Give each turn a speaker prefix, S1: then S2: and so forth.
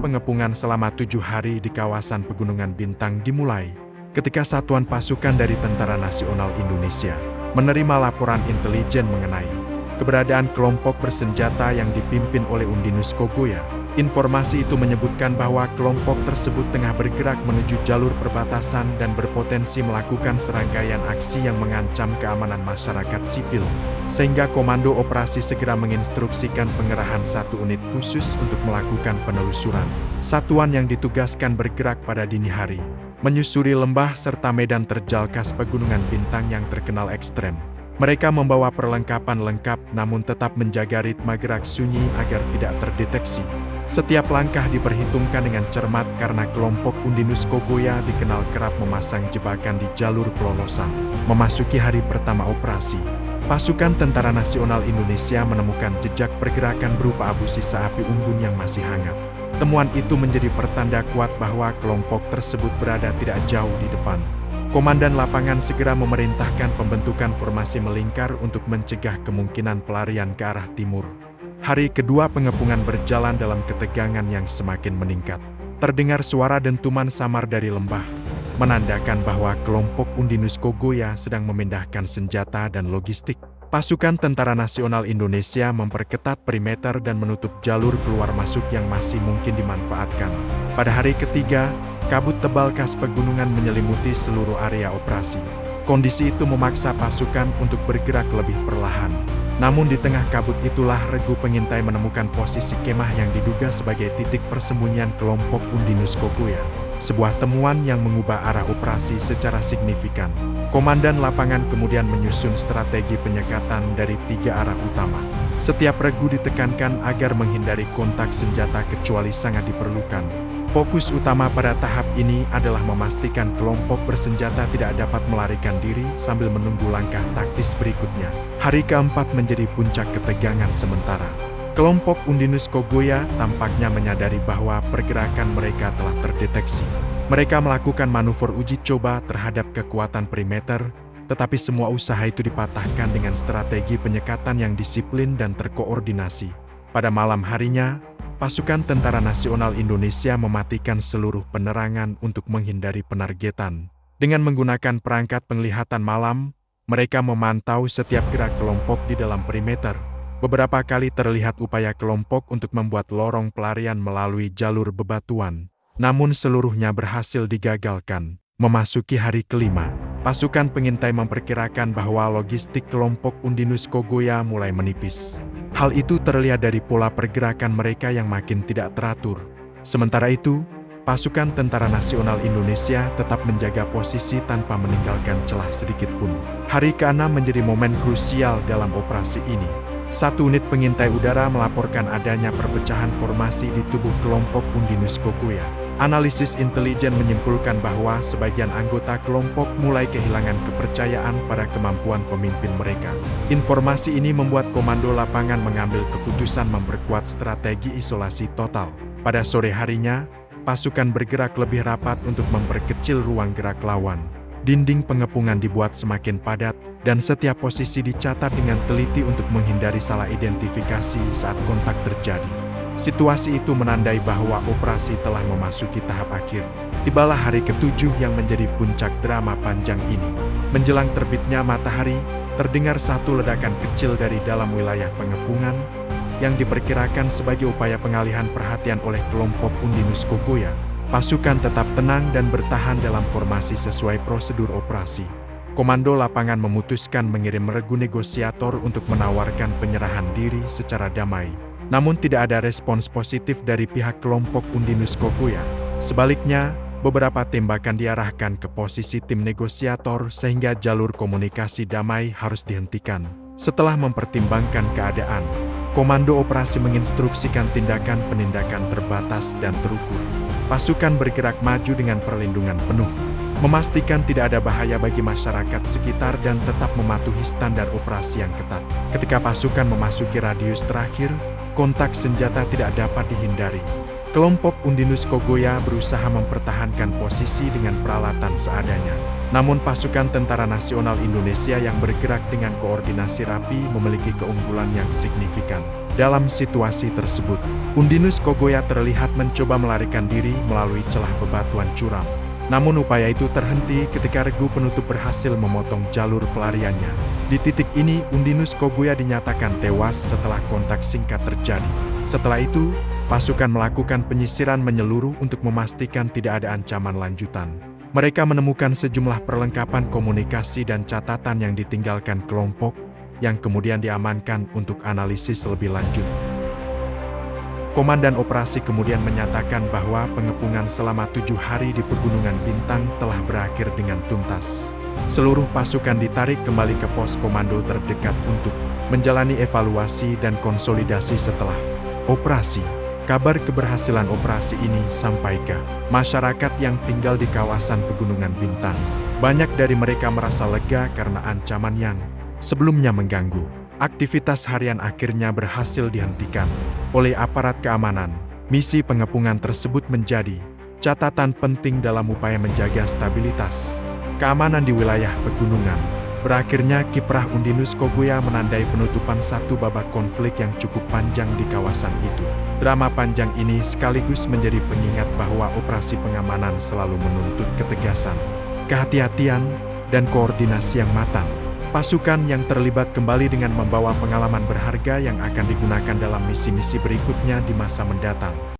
S1: pengepungan selama 7 hari di kawasan Pegunungan Bintang dimulai ketika satuan pasukan dari Tentara Nasional Indonesia menerima laporan intelijen mengenai keberadaan kelompok bersenjata yang dipimpin oleh Undinus Kogoya. Informasi itu menyebutkan bahwa kelompok tersebut tengah bergerak menuju jalur perbatasan dan berpotensi melakukan serangkaian aksi yang mengancam keamanan masyarakat sipil, sehingga Komando Operasi segera menginstruksikan pengerahan satu unit khusus untuk melakukan penelusuran. Satuan yang ditugaskan bergerak pada dini hari, menyusuri lembah serta medan terjal khas Pegunungan Bintang yang terkenal ekstrem. Mereka membawa perlengkapan lengkap namun tetap menjaga ritme gerak sunyi agar tidak terdeteksi. Setiap langkah diperhitungkan dengan cermat karena kelompok Undinus Kogoya dikenal kerap memasang jebakan di jalur pelolosan. Memasuki hari pertama operasi, pasukan Tentara Nasional Indonesia menemukan jejak pergerakan berupa abu sisa api unggun yang masih hangat. Temuan itu menjadi pertanda kuat bahwa kelompok tersebut berada tidak jauh di depan. Komandan lapangan segera memerintahkan pembentukan formasi melingkar untuk mencegah kemungkinan pelarian ke arah timur. Hari kedua pengepungan berjalan dalam ketegangan yang semakin meningkat. Terdengar suara dentuman samar dari lembah, menandakan bahwa kelompok Undinus Kogoya sedang memindahkan senjata dan logistik. Pasukan Tentara Nasional Indonesia memperketat perimeter dan menutup jalur keluar masuk yang masih mungkin dimanfaatkan. Pada hari ketiga, kabut tebal khas pegunungan menyelimuti seluruh area operasi. Kondisi itu memaksa pasukan untuk bergerak lebih perlahan. Namun di tengah kabut itulah regu pengintai menemukan posisi kemah yang diduga sebagai titik persembunyian kelompok Undinus Kogoya. Sebuah temuan yang mengubah arah operasi secara signifikan. Komandan lapangan kemudian menyusun strategi penyekatan dari 3 arah utama. Setiap regu ditekankan agar menghindari kontak senjata kecuali sangat diperlukan. Fokus utama pada tahap ini adalah memastikan kelompok bersenjata tidak dapat melarikan diri sambil menunggu langkah taktis berikutnya. Hari keempat menjadi puncak ketegangan sementara. Kelompok Undinus Kogoya tampaknya menyadari bahwa pergerakan mereka telah terdeteksi. Mereka melakukan manuver uji coba terhadap kekuatan perimeter, tetapi semua usaha itu dipatahkan dengan strategi penyekatan yang disiplin dan terkoordinasi. Pada malam harinya, pasukan Tentara Nasional Indonesia mematikan seluruh penerangan untuk menghindari penargetan. Dengan menggunakan perangkat penglihatan malam, mereka memantau setiap gerak kelompok di dalam perimeter. Beberapa kali terlihat upaya kelompok untuk membuat lorong pelarian melalui jalur bebatuan. Namun seluruhnya berhasil digagalkan. Memasuki hari kelima, pasukan pengintai memperkirakan bahwa logistik kelompok Undinus Kogoya mulai menipis. Hal itu terlihat dari pola pergerakan mereka yang makin tidak teratur. Sementara itu, pasukan Tentara Nasional Indonesia tetap menjaga posisi tanpa meninggalkan celah sedikit pun. Hari ke-6 menjadi momen krusial dalam operasi ini. Satu unit pengintai udara melaporkan adanya perpecahan formasi di tubuh kelompok Undinus Kogoya. Analisis intelijen menyimpulkan bahwa sebagian anggota kelompok mulai kehilangan kepercayaan pada kemampuan pemimpin mereka. Informasi ini membuat komando lapangan mengambil keputusan memperkuat strategi isolasi total. Pada sore harinya, pasukan bergerak lebih rapat untuk memperkecil ruang gerak lawan. Dinding pengepungan dibuat semakin padat, dan setiap posisi dicatat dengan teliti untuk menghindari salah identifikasi saat kontak terjadi. Situasi itu menandai bahwa operasi telah memasuki tahap akhir. Tibalah hari ke-7 yang menjadi puncak drama panjang ini. Menjelang terbitnya matahari, terdengar satu ledakan kecil dari dalam wilayah pengepungan, yang diperkirakan sebagai upaya pengalihan perhatian oleh kelompok Undinus Kogoya. Pasukan tetap tenang dan bertahan dalam formasi sesuai prosedur operasi. Komando lapangan memutuskan mengirim regu negosiator untuk menawarkan penyerahan diri secara damai. Namun tidak ada respons positif dari pihak kelompok Undinus Kogoya. Sebaliknya, beberapa tembakan diarahkan ke posisi tim negosiator sehingga jalur komunikasi damai harus dihentikan. Setelah mempertimbangkan keadaan, Komando Operasi menginstruksikan tindakan penindakan terbatas dan terukur. Pasukan bergerak maju dengan perlindungan penuh, memastikan tidak ada bahaya bagi masyarakat sekitar dan tetap mematuhi standar operasi yang ketat. Ketika pasukan memasuki radius terakhir, kontak senjata tidak dapat dihindari. Kelompok Undinus Kogoya berusaha mempertahankan posisi dengan peralatan seadanya. Namun pasukan Tentara Nasional Indonesia yang bergerak dengan koordinasi rapi memiliki keunggulan yang signifikan. Dalam situasi tersebut, Undinus Kogoya terlihat mencoba melarikan diri melalui celah bebatuan curam. Namun upaya itu terhenti ketika regu penutup berhasil memotong jalur pelariannya. Di titik ini, Undinus Kogoya dinyatakan tewas setelah kontak singkat terjadi. Setelah itu, pasukan melakukan penyisiran menyeluruh untuk memastikan tidak ada ancaman lanjutan. Mereka menemukan sejumlah perlengkapan komunikasi dan catatan yang ditinggalkan kelompok, yang kemudian diamankan untuk analisis lebih lanjut. Komandan operasi kemudian menyatakan bahwa pengepungan selama 7 hari di Pegunungan Bintang telah berakhir dengan tuntas. Seluruh pasukan ditarik kembali ke pos komando terdekat untuk menjalani evaluasi dan konsolidasi setelah operasi. Kabar keberhasilan operasi ini sampai ke masyarakat yang tinggal di kawasan Pegunungan Bintang. Banyak dari mereka merasa lega karena ancaman yang sebelumnya mengganggu aktivitas harian akhirnya berhasil dihentikan oleh aparat keamanan. Misi pengepungan tersebut menjadi catatan penting dalam upaya menjaga stabilitas keamanan di wilayah pegunungan. Berakhirnya kiprah Undinus Kogoya menandai penutupan satu babak konflik yang cukup panjang di kawasan itu. Drama panjang ini sekaligus menjadi pengingat bahwa operasi pengamanan selalu menuntut ketegasan, kehati-hatian, dan koordinasi yang matang. Pasukan yang terlibat kembali dengan membawa pengalaman berharga yang akan digunakan dalam misi-misi berikutnya di masa mendatang.